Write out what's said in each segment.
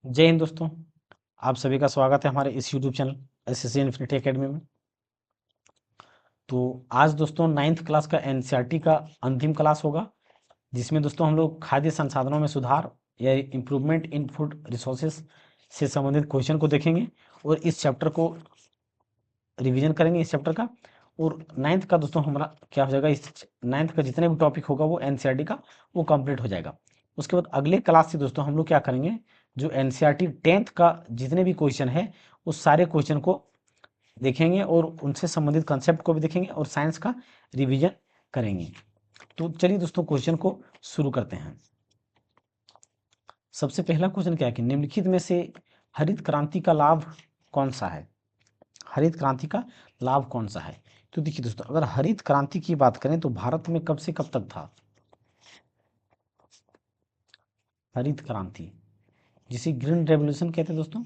जय हिंद दोस्तों। आप सभी का स्वागत है हमारे इस YouTube channel SSC infinity academy में। तो आज दोस्तों 9th क्लास का एनसीईआरटी का अंतिम क्लास होगा, जिसमें दोस्तों हम लोग खाद्य संसाधनों में सुधार या इम्प्रूवमेंट इन फूड रिसोर्सेज से संबंधित क्वेश्चन को देखेंगे और इस चैप्टर को रिवीजन करेंगे इस चैप्टर का। और 9th का दोस्तों हमारा क्या हो जाएगा, इस 9th का जितने भी टॉपिक होगा वो एनसीईआरटी का वो कंप्लीट हो जाएगा। उसके बाद अगले क्लास से दोस्तों हम लोग क्या करेंगे, जो एनसीईआरटी 10th का जितने भी क्वेश्चन है उस सारे क्वेश्चन को देखेंगे और उनसे संबंधित कंसेप्ट को भी देखेंगे और साइंस का रिवीजन करेंगे। तो चलिए दोस्तों क्वेश्चन को शुरू करते हैं। सबसे पहला क्वेश्चन क्या है कि निम्नलिखित में से हरित क्रांति का लाभ कौन सा है। हरित क्रांति का लाभ कौन सा है। तो देखिए दोस्तों, अगर हरित क्रांति की बात करें तो भारत में कब से कब तक था हरित क्रांति, जिसे ग्रीन रेवोल्यूशन कहते हैं दोस्तों।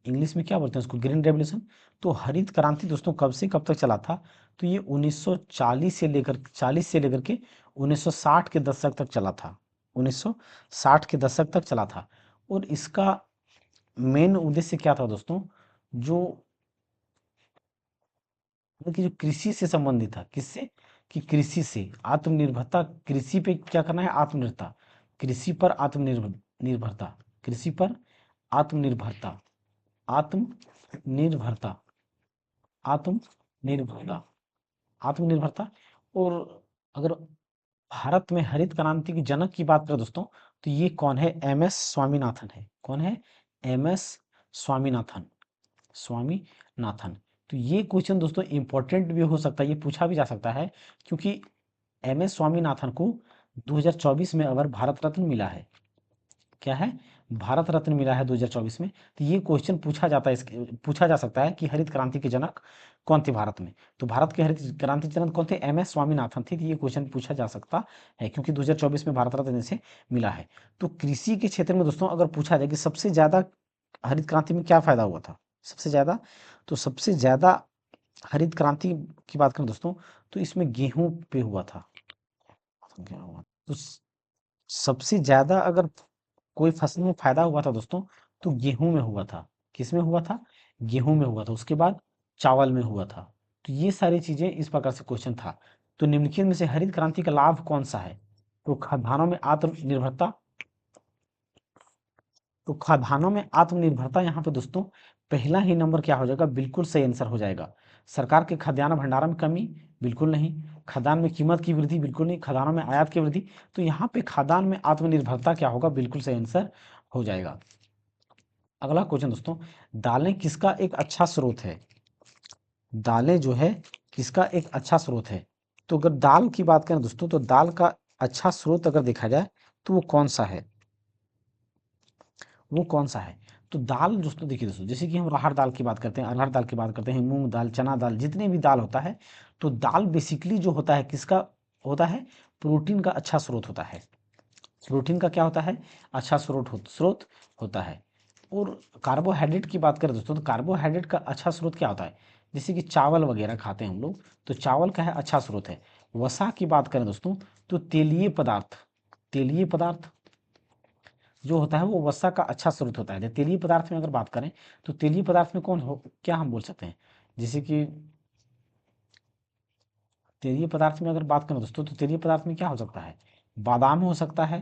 इंग्लिश में क्या बोलते हैं उसको, ग्रीन रेवोल्यूशन। तो हरित क्रांति दोस्तों कब से कब तक चला था, तो ये 1940 से लेकर के 1960 के दशक तक चला था। 1960 के दशक तक चला था। और इसका मेन उद्देश्य क्या था दोस्तों, जो मतलब कि जो कृषि से संबंधित था। किससे, कि कृषि से आत्मनिर्भरता, कृषि पे क्या करना है, आत्मनिर्भरता, कृषि पर निर्भरता, कृषि पर आत्मनिर्भरता, आत्मनिर्भरता, आत्मनिर्भरता, आत्मनिर्भरता। और अगर भारत में हरित क्रांति के जनक की बात करें दोस्तों, तो ये कौन है, एम एस स्वामीनाथन है। कौन है, एम एस स्वामीनाथन, स्वामीनाथन। तो ये क्वेश्चन दोस्तों इंपॉर्टेंट भी हो सकता है, ये पूछा भी जा सकता है, क्योंकि एम एस स्वामीनाथन को 2024 में अगर भारत रत्न मिला है, क्या है, भारत रत्न मिला है 2024 में। तो ये क्वेश्चन पूछा जा सकता है कि हरित क्रांति के जनक कौन थे भारत में। तो भारत के हरित क्रांति के जनक कौन थे, एम एस स्वामीनाथन थे। तो ये क्वेश्चन पूछा जा सकता है, क्योंकि 2024 में भारत रत्न इसे मिला है। तो कृषि के क्षेत्र में दोस्तों अगर पूछा जाए कि सबसे ज्यादा हरित क्रांति में क्या फायदा हुआ था, सबसे ज्यादा, तो सबसे ज्यादा हरित क्रांति की बात करें दोस्तों, तो इसमें गेहूं पे हुआ था। तो सबसे ज्यादा अगर कोई फसल में फायदा हुआ था दोस्तों, तो गेहूं में हुआ था। किस में हुआ था, गेहूं में हुआ था। उसके बाद चावल में हुआ था। तो ये सारी चीजें इस प्रकार से क्वेश्चन था। तो निम्नलिखित में से हरित क्रांति का लाभ कौन सा है, तो खाद्यान्नों में आत्मनिर्भरता। तो खाद्यान्नों में आत्मनिर्भरता यहाँ पे दोस्तों पहला ही नंबर क्या हो जाएगा, बिल्कुल सही आंसर हो जाएगा। सरकार के खाद्यान्न भंडारण में कमी, बिल्कुल नहीं। खाद्यान्न में कीमत की वृद्धि, बिल्कुल नहीं। खाद्यान्नों में आयात की वृद्धि, तो यहाँ पे खाद्यान्न में आत्मनिर्भरता क्या होगा, बिल्कुल सही आंसर हो जाएगा। अगला क्वेश्चन दोस्तों, दालें किसका एक अच्छा स्रोत है। दालें जो है किसका एक अच्छा स्रोत है। तो अगर दाल की बात करें दोस्तों, तो दाल का अच्छा स्रोत अगर देखा जाए तो वो कौन सा है, वो कौन सा है। तो दाल दोस्तों देखिए दोस्तों, जैसे कि हम अरहर दाल की बात करते हैं, अरहर दाल की बात करते हैं, मूंग दाल, चना दाल, जितने भी दाल होता है, तो दाल बेसिकली जो होता है किसका होता है, प्रोटीन का अच्छा स्रोत होता है। प्रोटीन का क्या होता है, अच्छा स्रोत होता है। और कार्बोहाइड्रेट की बात करें दोस्तों, तो कार्बोहाइड्रेट का अच्छा स्रोत क्या होता है, जैसे कि चावल वगैरह खाते हैं हम लोग, तो चावल का है अच्छा स्रोत है। वसा की बात करें दोस्तों, तो तेलीय पदार्थ, तेलीय पदार्थ जो होता है वो वसा का अच्छा स्रोत होता है। तेलीय पदार्थ में अगर बात करें, तो तेलीय पदार्थ में कौन हो, क्या हम बोल सकते हैं, जैसे कि तेलीय पदार्थ में अगर बात करें दोस्तों, तो तेलीय पदार्थ में क्या हो सकता है, बादाम हो सकता है,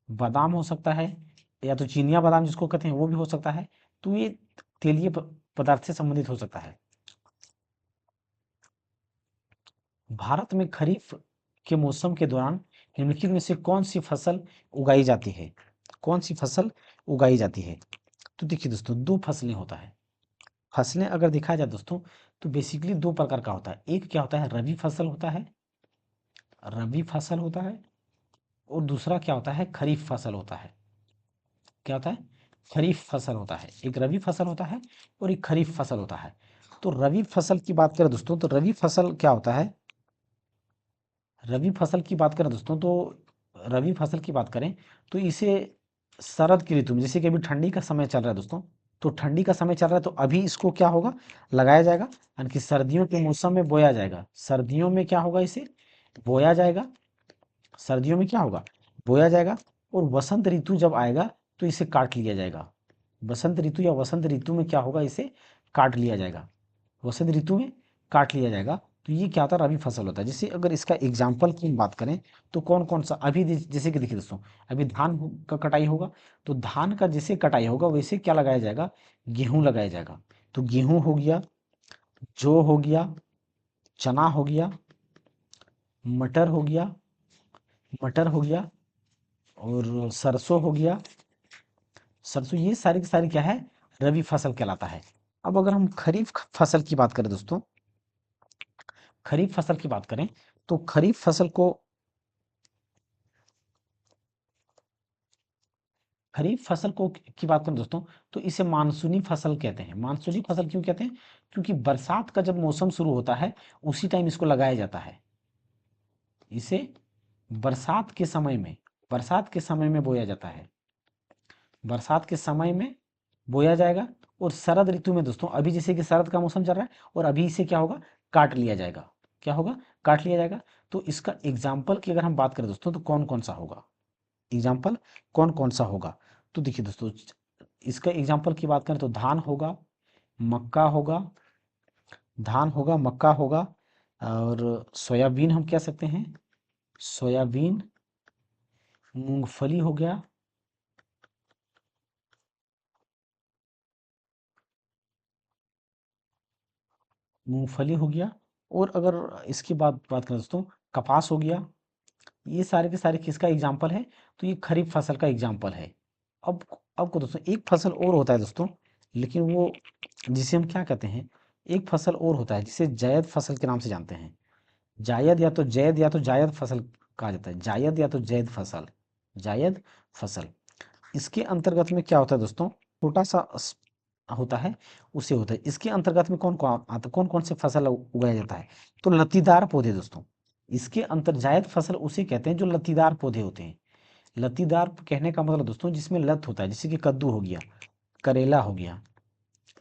बादाम हो सकता है, या तो चिनिया बादाम जिसको कहते हैं वो भी हो सकता है। तो ये तेलीय पदार्थ से संबंधित हो सकता है। भारत में खरीफ के मौसम के दौरान निम्नलिखित में से कौन सी फसल उगाई जाती है, कौन सी फसल उगाई जाती है। तो देखिए दोस्तों, दो फसलें होता है। फसलें अगर देखा जाए दोस्तों, तो बेसिकली दो प्रकार का होता है। एक क्या होता है, रबी फसल होता है, रबी फसल होता है। और दूसरा क्या होता है, खरीफ फसल होता है। क्या होता है, खरीफ फसल होता है। एक रबी फसल होता है और एक खरीफ फसल होता है। तो रबी फसल की बात करें दोस्तों, तो रबी फसल क्या होता है, रबी फसल की बात करें दोस्तों, तो रबी फसल की बात करें तो इसे शरद की ऋतु में, जैसे कि अभी ठंडी का समय चल रहा है दोस्तों, तो ठंडी का समय चल रहा है तो अभी इसको क्या होगा, लगाया जाएगा। यानी कि सर्दियों के मौसम में बोया जाएगा। सर्दियों में क्या होगा, इसे बोया जाएगा। सर्दियों में क्या होगा, बोया जाएगा। और वसंत ऋतु जब आएगा तो इसे काट लिया जाएगा। बसंत ऋतु या वसंत ऋतु में क्या होगा, इसे काट लिया जाएगा। वसंत ऋतु में काट लिया जाएगा। तो ये क्या होता है, रबी फसल होता है। जैसे अगर इसका एग्जाम्पल की बात करें तो कौन कौन सा, अभी जैसे कि देखिए दोस्तों, अभी धान का कटाई होगा, तो धान का जैसे कटाई होगा वैसे क्या लगाया जाएगा, गेहूं लगाया जाएगा। तो गेहूं हो गया, जौ हो गया, चना हो गया, मटर हो गया, मटर हो गया, और सरसों हो गया, सरसों। ये सारी की सारी क्या है, रबी फसल कहलाता है। अब अगर हम खरीफ फसल की बात करें दोस्तों, खरीफ फसल की बात करें तो खरीफ फसल को, खरीफ फसल को की बात करें दोस्तों, तो इसे मानसूनी फसल कहते हैं। मानसूनी फसल क्यों कहते हैं, क्योंकि बरसात का जब मौसम शुरू होता है उसी टाइम इसको लगाया जाता है। इसे बरसात के समय में, बरसात के समय में बोया जाता है, बरसात के समय में बोया जाएगा। और शरद ऋतु में दोस्तों, अभी जैसे कि शरद का मौसम चल रहा है और अभी इसे क्या होगा, काट लिया जाएगा। क्या होगा, काट लिया जाएगा। तो इसका एग्जाम्पल की अगर हम बात करें दोस्तों, तो कौन कौन सा होगा, एग्जाम्पल कौन कौन सा होगा। तो देखिए दोस्तों, इसका एग्जाम्पल की बात करें तो धान होगा, मक्का होगा, धान होगा, मक्का होगा, और सोयाबीन हम कह सकते हैं, सोयाबीन, मूंगफली हो गया, मूंगफली हो गया। और अगर इसकी बात करें दोस्तों, कपास हो गया। ये सारे के सारे किसका एग्जाम्पल है, तो ये खरीफ फसल का एग्जाम्पल है। अब अब को दोस्तों एक फसल और होता है दोस्तों, लेकिन वो जिसे हम क्या कहते हैं, एक फसल और होता है जिसे जायद फसल के नाम से जानते हैं। जायद या तो जैद या तो जायद फसल कहा जाता है, जायद या तो जैद फसल, जायद फसल। इसके अंतर्गत में क्या होता है दोस्तों, छोटा सा होता है, उसे होता है। इसके अंतर्गत में कौन कौन आता, कौन कौन से फसल उगाया जाता है, तो लतीदार पौधे दोस्तों। इसके अंतर जायद फसल उसे कहते हैं जो लतीदार पौधे होते हैं। लतीदार कहने का मतलब दोस्तों जिसमें लत होता है, जैसे कि कद्दू हो गया, करेला हो गया,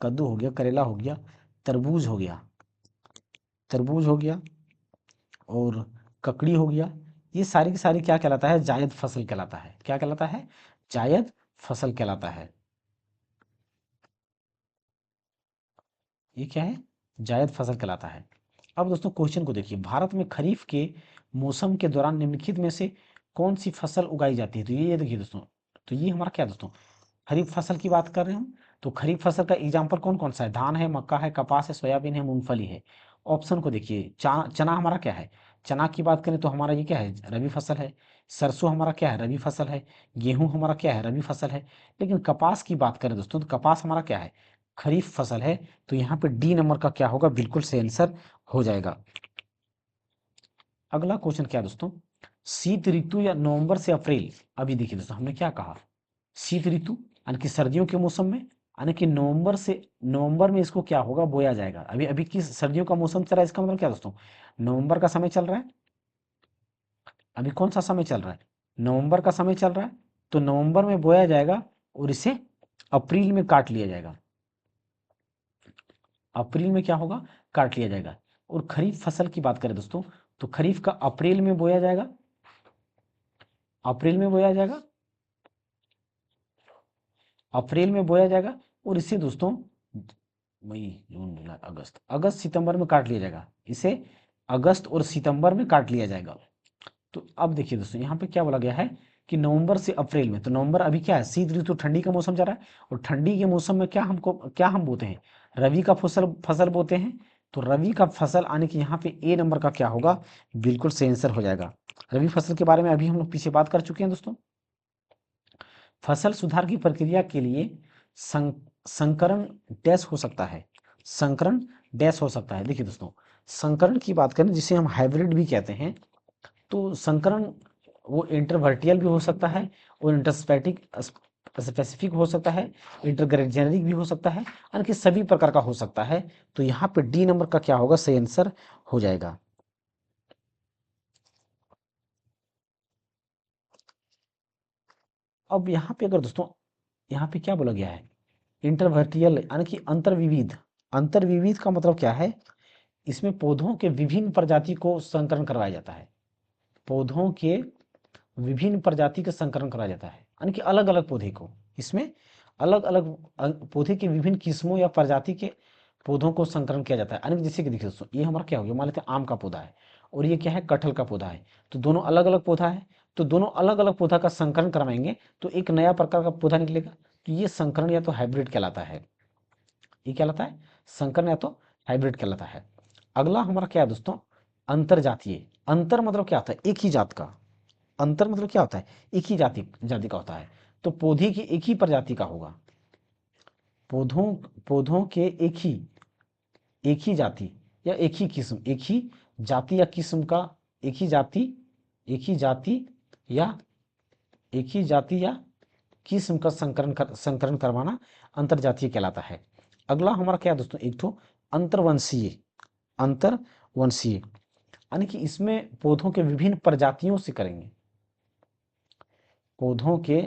कद्दू हो गया, करेला हो गया, तरबूज हो गया, तरबूज हो गया, और ककड़ी हो गया। ये सारी की सारी क्या कहलाता है, जायद फसल कहलाता है। क्या कहलाता है, जायद फसल कहलाता है। ये क्या है, जायद फसल कहलाता है। अब दोस्तों क्वेश्चन को देखिए, भारत में खरीफ के मौसम के दौरान निम्नलिखित में से कौन सी फसल उगाई जाती है। तो ये देखिए दोस्तों, तो ये हमारा क्या दोस्तों, खरीफ फसल की बात कर रहे हैं हम। तो खरीफ फसल का एग्जाम्पल कौन कौन सा है, धान है, मक्का है, कपास है, सोयाबीन है, मूंगफली है। ऑप्शन को देखिए, चना हमारा क्या है, चना की बात करें तो हमारा ये क्या है, रबी फसल है। सरसों हमारा क्या है, रबी फसल है। गेहूं हमारा क्या है, रबी फसल है। लेकिन कपास की बात करें दोस्तों, तो कपास हमारा क्या है, खरीफ फसल है। तो यहाँ पे डी नंबर का क्या होगा, बिल्कुल सही आंसर हो जाएगा। अगला क्वेश्चन क्या है दोस्तों, शीत ऋतु या नवंबर से अप्रैल। अभी देखिए दोस्तों, हमने क्या कहा, शीत ऋतु यानी कि सर्दियों के मौसम में, यानी कि नवंबर से, नवंबर में इसको क्या होगा, बोया जाएगा। अभी अभी किस सर्दियों का मौसम चल रहा है, इसका मतलब क्या दोस्तों, नवंबर का समय चल रहा है। अभी कौन सा समय चल रहा है, नवंबर का समय चल रहा है। तो नवंबर में बोया जाएगा और इसे अप्रैल में काट लिया जाएगा। अप्रैल में क्या होगा, काट लिया जाएगा। और खरीफ फसल की बात करें दोस्तों, तो खरीफ का अप्रैल में बोया जाएगा, अप्रैल में बोया जाएगा, अप्रैल में बोया जाएगा। और इसे दोस्तों मई, जून, जुलाई, अगस्त, अगस्त सितंबर में काट लिया जाएगा। इसे अगस्त और सितंबर में काट लिया जाएगा। तो अब देखिए दोस्तों, यहाँ पे क्या बोला गया है कि नवंबर से अप्रैल में। तो नवंबर अभी क्या है, शीत ऋतु, ठंडी का मौसम चल रहा है। और ठंडी के मौसम में क्या हम बोते हैं, रवि का फसल फसल बोते हैं। तो रवि का फसल आने की यहाँ पे ए नंबर का क्या होगा, बिल्कुल सही आंसर हो जाएगा। रवि फसल के बारे में अभी हम लोग पीछे बात कर चुके हैं दोस्तों। फसल सुधार की प्रक्रिया के लिए संकरण डैश हो सकता है, संकरण डैश हो सकता है। देखिए दोस्तों, संकरण की बात करें जिसे हम हाइब्रिड भी कहते हैं, तो संकरण वो इंटरवर्टियल भी हो सकता है, और इंटरस्पेटिक स्पेसिफिक हो सकता है, इंटरजेनरिक भी हो सकता है, यानी कि सभी प्रकार का हो सकता है। तो यहाँ पे डी नंबर का क्या होगा, सही आंसर हो जाएगा। अब यहाँ पे अगर दोस्तों, यहाँ पे क्या बोला गया है, इंटरवर्टियल यानी कि अंतर्विविध। अंतर्विविध का मतलब क्या है, इसमें पौधों के विभिन्न प्रजाति को संकरण करवाया जाता है। पौधों के विभिन्न प्रजाति का संकरण कराया जाता है, यानी कि अलग अलग पौधे को, इसमें अलग अलग पौधे की विभिन्न किस्मों या प्रजाति के पौधों को संकरण किया जाता है। यानी जैसे कि देखिए दोस्तों, ये हमारा क्या हो गया, मान लेते हैं आम का पौधा है और ये क्या है, कटहल का पौधा है। तो दोनों अलग अलग पौधा है, तो दोनों अलग अलग पौधा का संकरण करवाएंगे तो एक नया प्रकार का पौधा निकलेगा। तो ये संकरण या तो हाइब्रिड कहलाता है। ये क्या कहलाता है, संकरण या तो हाइब्रिड कहलाता है। अगला हमारा क्या है दोस्तों, अंतर जातीय। अंतर मतलब क्या होता है, एक ही जात का। अंतर मतलब क्या होता है, एक ही जाति जाति का होता है। तो पौधे की एक ही प्रजाति का होगा, पौधों पौधों के एक ही जाति या एक ही किस्म, एक ही जाति या किस्म का, एक ही जाति एक ही जाति या एक ही जाति या किस्म का संकरण करवाना अंतरजातीय कहलाता है। अगला हमारा क्या है दोस्तों, एक तो अंतरवंशीय। अंतरवंशीय यानी कि इसमें पौधों के विभिन्न प्रजातियों से करेंगे, पौधों के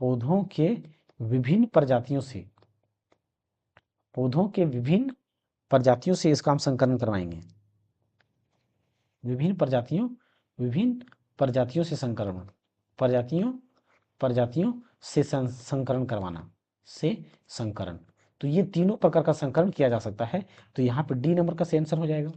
पौधों के विभिन्न प्रजातियों से, पौधों के विभिन्न प्रजातियों से इसका हम संकरण करवाएंगे। विभिन्न प्रजातियों से संकरण, प्रजातियों प्रजातियों से संकरण करवाना, से संकरण। तो ये तीनों प्रकार का संकरण किया जा सकता है। तो यहाँ पे डी नंबर का सही आंसर हो जाएगा।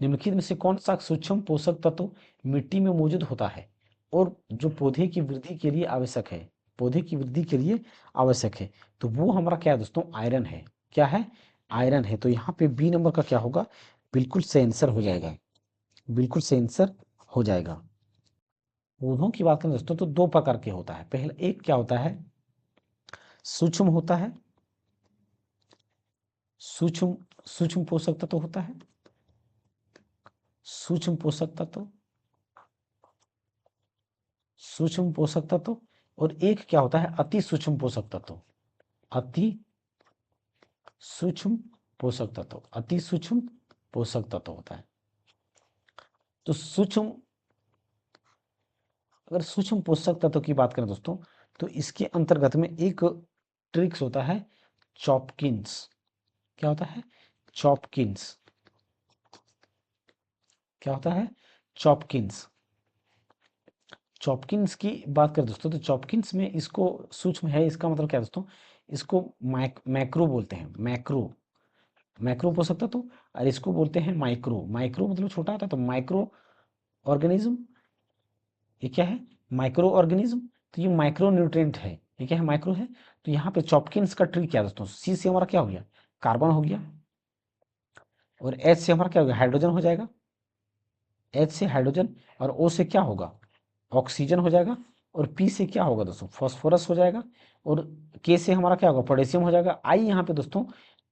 निम्नलिखित में से कौन सा सूक्ष्म पोषक तत्व मिट्टी में मौजूद होता है और जो पौधे की वृद्धि के लिए आवश्यक है, पौधे की वृद्धि के लिए आवश्यक है। तो वो हमारा क्या है दोस्तों, आयरन है। क्या है, आयरन है। तो यहाँ पे बी नंबर का क्या होगा, बिल्कुल सही आंसर हो जाएगा, बिल्कुल सही आंसर हो जाएगा। पौधों की बात करें दोस्तों तो दो प्रकार के होता है। पहला एक क्या होता है, सूक्ष्म होता है, सूक्ष्म सूक्ष्म पोषक तत्व होता है, सूक्ष्म पोषक तत्व, सूक्ष्म पोषक तत्व। और एक क्या होता है, अति सूक्ष्म पोषक तत्व, अति सूक्ष्म पोषक तत्व, अति सूक्ष्म पोषक तत्व होता है। तो सूक्ष्म, अगर सूक्ष्म पोषक तत्व की बात करें दोस्तों तो इसके अंतर्गत में एक ट्रिक्स होता है, चॉपकिंस। क्या होता है, चॉपकिंस। क्या होता है, चॉपकिंस। चॉपकिंस की बात करें दोस्तों तो चॉपकिंस में इसको सूक्ष्म है, इसका मतलब क्या है दोस्तों, इसको मैक्रो बोलते हैं, मैक्रो, मैक्रो पोषक तत्व। और इसको बोलते हैं माइक्रो, माइक्रो मतलब छोटा होता है, तो माइक्रो ऑर्गेनिज्म। ये क्या है, माइक्रो ऑर्गेनिज्म। तो ये माइक्रो न्यूट्रिएंट है, ये क्या है, माइक्रो है। तो यहाँ पे चॉपकिंस का ट्री क्या है दोस्तों, सी से हमारा क्या हो गया, कार्बन हो गया, और एच से हमारा क्या हो गया, हाइड्रोजन हो जाएगा, एच से हाइड्रोजन, और ओ से क्या होगा, ऑक्सीजन हो जाएगा, और पी से क्या होगा दोस्तों, फॉस्फोरस हो जाएगा, और के से हमारा क्या होगा, पोटेशियम हो जाएगा। आई यहाँ पे दोस्तों,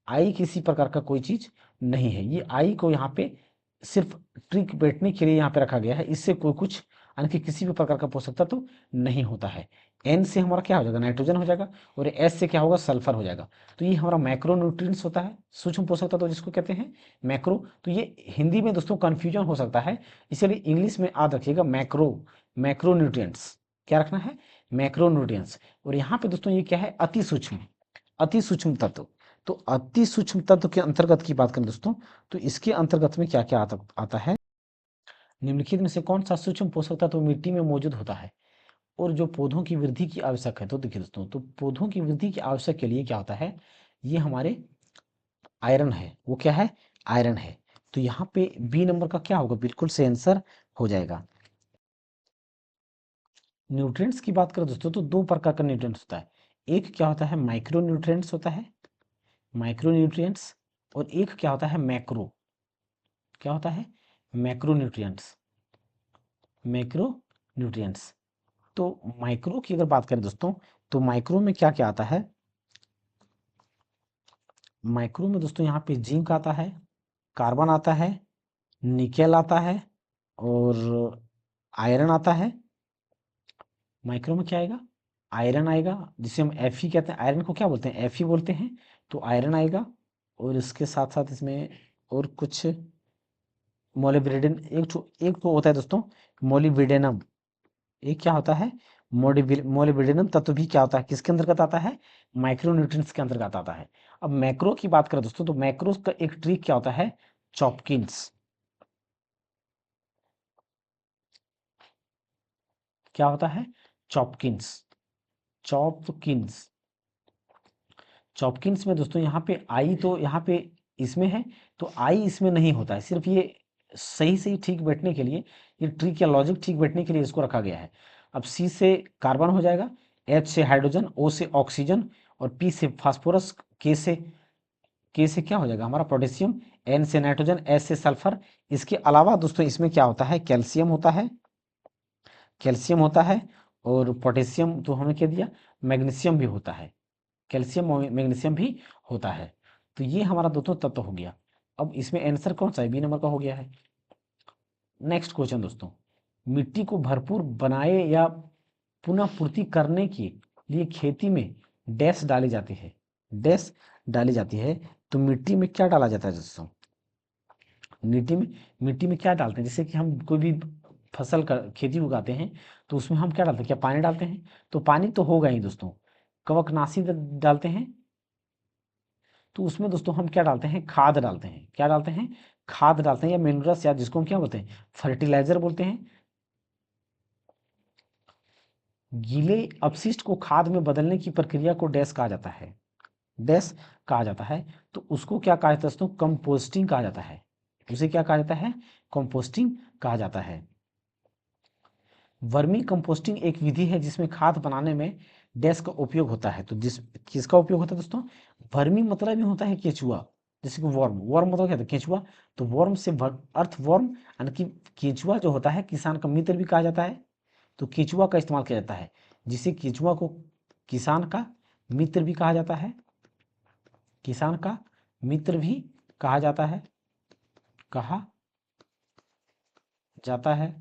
आई किसी प्रकार का कोई चीज नहीं है, ये आई को यहाँ पे सिर्फ ट्रिक बैठने के लिए यहाँ पे रखा गया है, इससे कोई कुछ यानी कि किसी भी प्रकार का पोषक तत्व तो नहीं होता है। एन से हमारा क्या हो जाएगा, नाइट्रोजन हो जाएगा, और एस से क्या होगा, सल्फर हो जाएगा। तो ये हमारा मैक्रो न्यूट्रिएंट्स होता है, सूक्ष्म पोषक तत्व जिसको कहते हैं मैक्रो। तो ये हिंदी में दोस्तों कंफ्यूजन हो सकता है, इसलिए इंग्लिश में याद रखिएगा मैक्रो, मैक्रो न्यूट्रिएंट्स। क्या रखना है, मैक्रो न्यूट्रिएंट्स। और यहाँ पे दोस्तों ये क्या है, अति सूक्ष्म, अति सूक्ष्म तत्व। तो अति सूक्ष्म तत्व के अंतर्गत की बात करें दोस्तों तो इसके अंतर्गत में क्या क्या आता है, निम्नलिखित में से कौन सा सूक्ष्म पोषक तत्व मिट्टी में मौजूद होता है और जो पौधों की वृद्धि की आवश्यक है। तो देखिए दोस्तों, तो पौधों की वृद्धि की आवश्यक के लिए क्या होता है, ये हमारे आयरन है। वो क्या है, आयरन है। तो यहाँ पे बी नंबर का क्या होगा, बिल्कुल से आंसर हो जाएगा। न्यूट्रिएंट्स की बात करें दोस्तों तो दो प्रकार का न्यूट्रिएंट्स होता है। एक क्या होता है, माइक्रो न्यूट्रिएंट्स होता है, माइक्रो न्यूट्रिएंट्स। और एक क्या होता है, मैक्रो। क्या होता है, मैक्रो न्यूट्रिएंट्स, मैक्रो न्यूट्रिएंट्स। तो माइक्रो की अगर बात करें दोस्तों तो माइक्रो में क्या क्या आता है, माइक्रो में दोस्तों यहाँ पे जिंक आता है, कार्बन आता है, निकेल आता है, और आयरन आता है। माइक्रो में क्या आएगा, आयरन आएगा, जिसे हम एफ ई कहते हैं। आयरन को क्या बोलते हैं, एफ ई बोलते हैं। तो आयरन आएगा, और इसके साथ साथ इसमें और कुछ मोलिब्डेनम, एक तो होता है दोस्तों मोलिब्डेनम। एक क्या होता है, मोलिब्डेनम तत्व भी क्या होता है, किसके अंतर्गत आता है, माइक्रोन्यूट्रिएंट्स के अंतर्गत आता है। अब मैक्रो की बात करें दोस्तों तो मैक्रो का एक ट्रिक क्या होता है, चॉपकिंस। क्या होता है? चॉपकिंस। चॉपकिंस। चॉपकिंस में दोस्तों यहाँ पे आई तो यहाँ पे इसमें है, तो आई इसमें नहीं होता है, सिर्फ ये सही सही ठीक बैठने के लिए, ये ट्रिक या लॉजिक ठीक बैठने के लिए इसको रखा गया है। अब सी से कार्बन हो जाएगा, एच से हाइड्रोजन, ओ से ऑक्सीजन, और पी से फास्फोरस, के से क्या हो जाएगा हमारा पोटेशियम, एन से नाइट्रोजन, एस से सल्फर। इसके अलावा दोस्तों इसमें क्या होता है? कैल्शियम होता है, कैल्शियम होता है, और पोटेशियम तो हमें क्या दिया? मैग्नीशियम भी होता है, कैल्शियम और मैग्नीशियम भी होता है। तो ये हमारा दोस्तों तत्व हो गया। अब इसमें आंसर कौन सा है? बी नंबर का हो गया है। नेक्स्ट क्वेश्चन दोस्तों, मिट्टी को भरपूर बनाए या पुनः पूर्ति करने के लिए खेती में डैश डाली जाती है, डैश डाली जाती है। तो मिट्टी में क्या डाला जाता है दोस्तों? मिट्टी में क्या डालते हैं? जैसे कि हम कोई भी फसल का खेती उगाते हैं तो उसमें हम क्या डालते हैं? क्या पानी डालते हैं? तो पानी तो होगा ही दोस्तों। कवकनाशी डालते हैं, तो उसमें दोस्तों हम क्या डालते हैं? खाद डालते हैं। क्या डालते हैं? खाद डालते हैं, या मिनरल्स, या जिसको हम क्या बोलते हैं? फर्टिलाइजर बोलते हैं। गीले अपशिष्ट को खाद में बदलने की प्रक्रिया को डैश कहा जाता है, डैश कहा जाता है। तो उसको क्या कहा जाता है दोस्तों? कंपोस्टिंग कहा जाता है। उसे क्या कहा जाता है? कंपोस्टिंग कहा जाता है। वर्मी कंपोस्टिंग एक विधि है जिसमें खाद बनाने में डैश का उपयोग होता है। तो किसका उपयोग होता है दोस्तों? वर्मी मतलब ही होता है केचुआ, जैसे कि वर्म, वर्म मतलब क्या होता है? केचुआ। तो वर्म से अर्थ वर्म, यानी कि केचुआ जो होता है किसान का मित्र भी कहा जाता है। तो केचुआ का इस्तेमाल किया जाता है, जिसे केचुआ को किसान का मित्र भी कहा जाता है, किसान का मित्र भी कहा जाता है, कहा जाता है।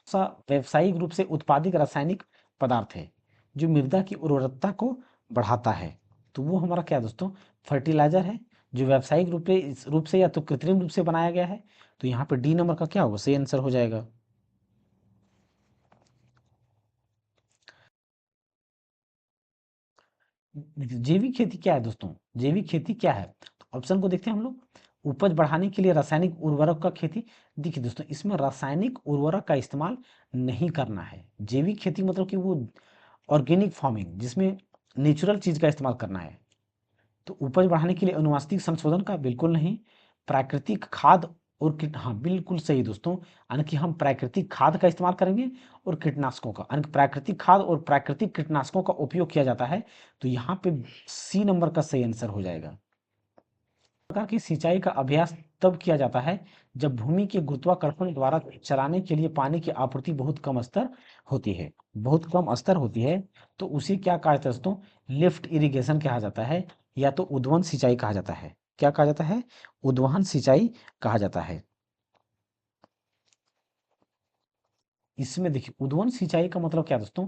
सा व्यावसायिक रूप से उत्पादित रासायनिक पदार्थ है जो मृदा की उर्वरकता को बढ़ाता है। तो वो हमारा क्या है दोस्तों? फर्टिलाइजर है, जो व्यावसायिक रूप से या तो कृत्रिम रूप से बनाया गया है। तो यहाँ पे डी नंबर का क्या होगा? सही आंसर हो जाएगा। जैविक खेती क्या है दोस्तों? जैविक खेती क्या है? तो ऑप्शन को देखते हैं हम लोग। उपज बढ़ाने के लिए रासायनिक उर्वरक का खेती। देखिए दोस्तों, इसमें रासायनिक उर्वरक का इस्तेमाल नहीं करना है। जैविक खेती मतलब कि वो ऑर्गेनिक फार्मिंग, जिसमें नेचुरल चीज का इस्तेमाल करना है। तो उपज बढ़ाने के लिए अनुवांशिक संशोधन का बिल्कुल नहीं। प्राकृतिक खाद और कीट, हाँ बिल्कुल सही दोस्तों, यानी कि हम प्राकृतिक खाद का इस्तेमाल करेंगे और कीटनाशकों का, यानी कि प्राकृतिक खाद और प्राकृतिक कीटनाशकों का उपयोग किया जाता है। तो यहाँ पे सी नंबर का सही आंसर हो जाएगा। प्रकार की सिंचाई का अभ्यास तब किया जाता है जब भूमि के गुरुत्वाकर्षण द्वारा चलाने के लिए पानी की आपूर्ति बहुत कम स्तर होती है, बहुत कम स्तर होती है। तो उसे क्या कहा जाता है दोस्तों? लिफ्ट इरिगेशन कहा जाता है, या तो उद्वहन सिंचाई कहा जाता है। क्या कहा जाता है? उद्वहन सिंचाई कहा जाता है। इसमें देखिए, उद्वहन सिंचाई का मतलब क्या है दोस्तों?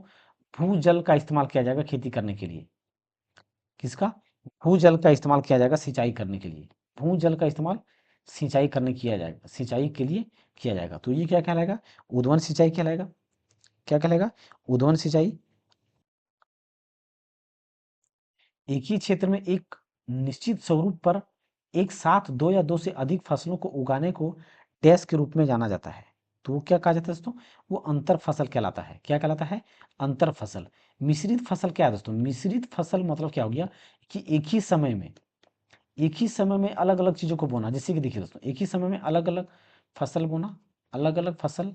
भूजल का इस्तेमाल किया जाएगा खेती करने के लिए। किसका? भूजल का इस्तेमाल किया जाएगा सिंचाई करने के लिए। भूजल का इस्तेमाल सिंचाई करने किया जाएगा, सिंचाई के लिए किया जाएगा। तो ये क्या कहलाएगा? उद्वहन सिंचाई कहलाएगा। क्या कहलाएगा? उद्वहन सिंचाई। एक ही क्षेत्र में एक निश्चित स्वरूप पर एक साथ दो या दो से अधिक फसलों को उगाने को डैश के रूप में जाना जाता है। तो वो क्या कहा जाता है दोस्तों? वो अंतर फसल कहलाता है। क्या कहलाता है? अंतर फसल। मिश्रित फसल क्या है दोस्तों? मिश्रित फसल मतलब क्या हो गया कि एक ही समय में अलग अलग चीजों को बोना। जैसे कि देखिए दोस्तों, एक ही समय में अलग अलग फसल बोना, अलग अलग फसल,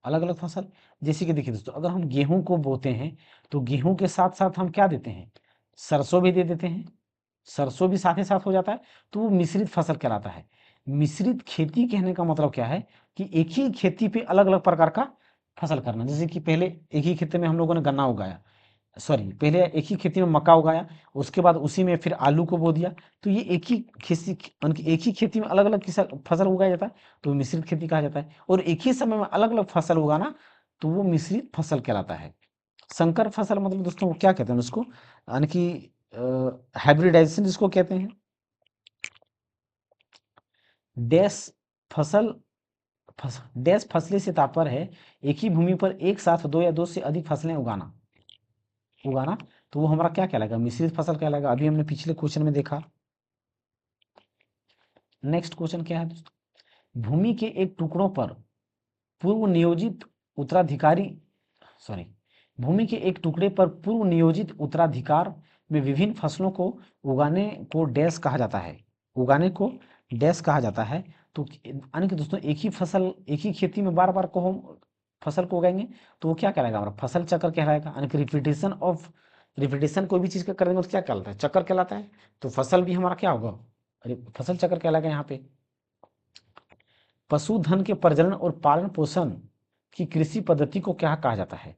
अलग अलग फसल। जैसे कि देखिए दोस्तों, अगर हम गेहूं को बोते हैं तो गेहूं के साथ साथ हम क्या देते हैं? सरसों भी दे देते हैं, सरसों भी साथ ही साथ हो जाता है। तो वो मिश्रित फसल कहलाता है। मिश्रित खेती कहने का मतलब क्या है कि एक ही खेती पे अलग अलग प्रकार का फसल करना। जैसे कि पहले एक ही खेत में हम लोगों ने गन्ना उगाया, सॉरी पहले एक ही खेती में मक्का उगाया, उसके बाद उसी में फिर आलू को बो दिया। तो ये एक ही खेती, उनकी एक ही खेती में अलग अलग फसल उगाया जाता है, तो मिश्रित खेती कहा जाता है। और एक ही समय में अलग अलग फसल उगाना, तो वो मिश्रित फसल कहलाता है। संकर फसल मतलब दोस्तों वो क्या कहते हैं उसको? यानी कि हाइब्रिडाइजेशन जिसको कहते हैं। डैश फसल, डैश फसली से तात्पर्य है एक ही भूमि पर एक साथ दो या दो से अधिक फसलें उगाना, उगाना। तो वो हमारा क्या कहलाएगा? मिश्रित फसल कहलाएगा। अभी हमने पिछले क्वेश्चन में देखा। नेक्स्ट क्वेश्चन क्या है दोस्तों? भूमि के एक टुकड़ों पर पूर्व नियोजित उत्तराधिकारी सॉरी भूमि के एक टुकड़े पर पूर्व नियोजित उत्तराधिकार में विभिन्न फसलों को उगाने को डैश कहा जाता है। उगाने को डैश कहा जाता है। तो यानी कि दोस्तों एक ही फसल एक ही खेती में बार बार को हम फसल को उगाएंगे तो वो क्या कहलाएगा, हमारा फसल चक्र कहलाएगा। यानी कि रिपीटेशन कोई भी चीज का कर देंगे तो क्या कहलाता है, चक्कर कहलाता है। तो फसल भी हमारा क्या होगा, अरे फसल चक्र कहलाएगा यहाँ पे। पशुधन के प्रजनन और पालन पोषण की कृषि पद्धति को क्या कहा जाता है,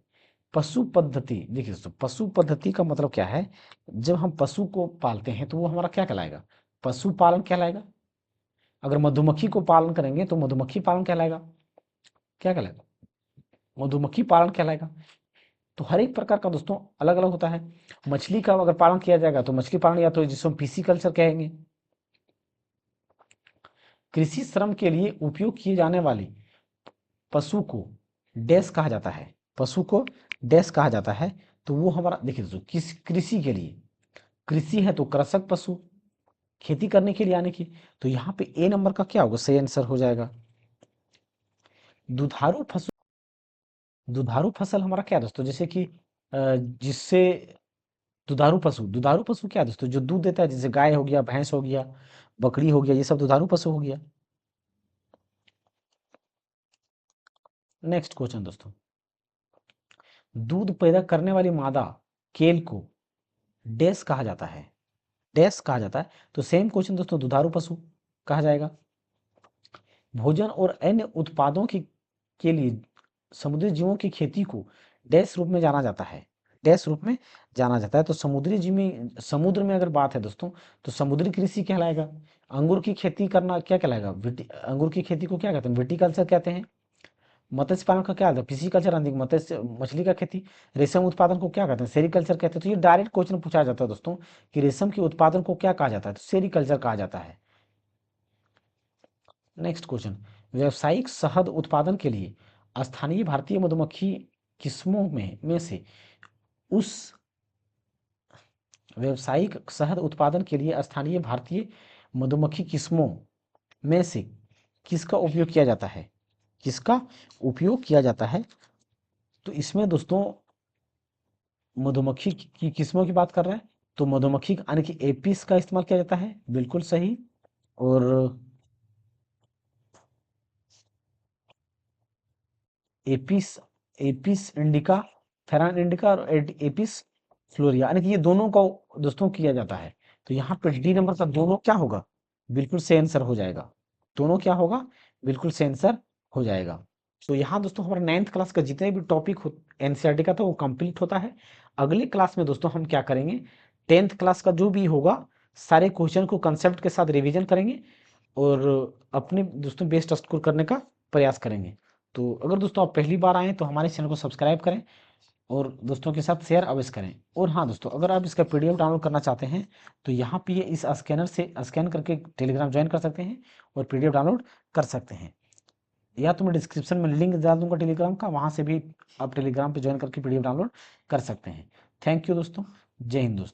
पशु पद्धति। देखिए दोस्तों पशु पद्धति का मतलब क्या है, जब हम पशु को पालते हैं तो वो हमारा क्या कहलाएगा, पशुपालन कहलाएगा। अगर मधुमक्खी को पालन करेंगे तो मधुमक्खी पालन कहलाएगा, क्या कहलाएगा, मधुमक्खी पालन कहलाएगा। तो हर एक प्रकार का दोस्तों अलग अलग होता है। मछली का अगर पालन किया जाएगा तो मछली पालन, या तो जिसको हम पीसी कल्चर कहेंगे। कृषि श्रम के लिए उपयोग किए जाने वाली पशु को डैश कहा जाता है, पशु को डैश कहा जाता है। तो वो हमारा देखिए दोस्तों किस कृषि के लिए, कृषि है तो कृषक पशु, खेती करने के लिए आने की। तो यहाँ पे ए नंबर का क्या होगा, सही आंसर हो जाएगा। दुधारू फसल, दुधारू फसल हमारा क्या है दोस्तों, जैसे कि जिससे दुधारू पशु क्या है दोस्तों, जो दूध देता है, जैसे गाय हो गया, भैंस हो गया, बकरी हो गया, ये सब दुधारू पशु हो गया। नेक्स्ट क्वेश्चन दोस्तों, दूध पैदा करने वाली मादा केल को डैश कहा जाता है, डैश कहा जाता है। तो सेम क्वेश्चन दोस्तों दुधारू पशु कहा जाएगा। भोजन और अन्य उत्पादों की के लिए समुद्री जीवों की खेती को डैश रूप में जाना जाता है, डैश रूप में जाना जाता है। तो समुद्री जीव में, समुद्र में अगर बात है दोस्तों तो समुद्री कृषि कहलाएगा। अंगूर की खेती करना क्या कहलाएगा, अंगूर की खेती को क्या कहते हैं, विटीकल्चर कहते हैं। मत्स्य पालन का क्या आता है, पिसीकल्चर, मत्स्य मछली का खेती। रेशम उत्पादन को क्या कहते हैं, सेरिकल्चर कहते हैं। तो ये डायरेक्ट क्वेश्चन पूछा जाता है दोस्तों कि रेशम के उत्पादन को क्या कहा जाता है, तो सेरिकल्चर कहा जाता है। नेक्स्ट क्वेश्चन, व्यावसायिक शहद उत्पादन के लिए स्थानीय भारतीय मधुमक्खी किस्मों में से उस व्यावसायिक शहद उत्पादन के लिए स्थानीय भारतीय मधुमक्खी किस्मों में से किसका उपयोग किया जाता है, किसका उपयोग किया जाता है। तो इसमें दोस्तों मधुमक्खी की किस्मों की बात कर रहे हैं, तो मधुमक्खी यानी कि एपिस का इस्तेमाल किया जाता है, बिल्कुल सही। और Apis, Apis indica, Ferran indica और एपिस फ्लोरिया, यानी कि ये दोनों का दोस्तों किया जाता है। तो यहाँ पे डी नंबर का दोनों क्या होगा, बिल्कुल से आंसर हो जाएगा। दोनों क्या होगा, बिल्कुल से आंसर हो जाएगा। तो यहाँ दोस्तों हमारा 9th क्लास का जितने भी टॉपिक एनसीईआरटी का था वो कंप्लीट होता है। अगले क्लास में दोस्तों हम क्या करेंगे, 10th क्लास का जो भी होगा सारे क्वेश्चन को कंसेप्ट के साथ रिवीजन करेंगे और अपने दोस्तों बेस्ट स्कोर करने का प्रयास करेंगे। तो अगर दोस्तों आप पहली बार आए तो हमारे चैनल को सब्सक्राइब करें और दोस्तों के साथ शेयर अवश्य करें। और हाँ दोस्तों अगर आप इसका पीडीएफ डाउनलोड करना चाहते हैं तो यहाँ पे इस स्कैनर से स्कैन करके टेलीग्राम ज्वाइन कर सकते हैं और पीडीएफ डाउनलोड कर सकते हैं। या तो मैं डिस्क्रिप्शन में लिंक डाल दूंगा टेलीग्राम का, वहाँ से भी आप टेलीग्राम पे ज्वाइन करके पीडीएफ डाउनलोड कर सकते हैं। थैंक यू दोस्तों, जय हिंद दोस्तों।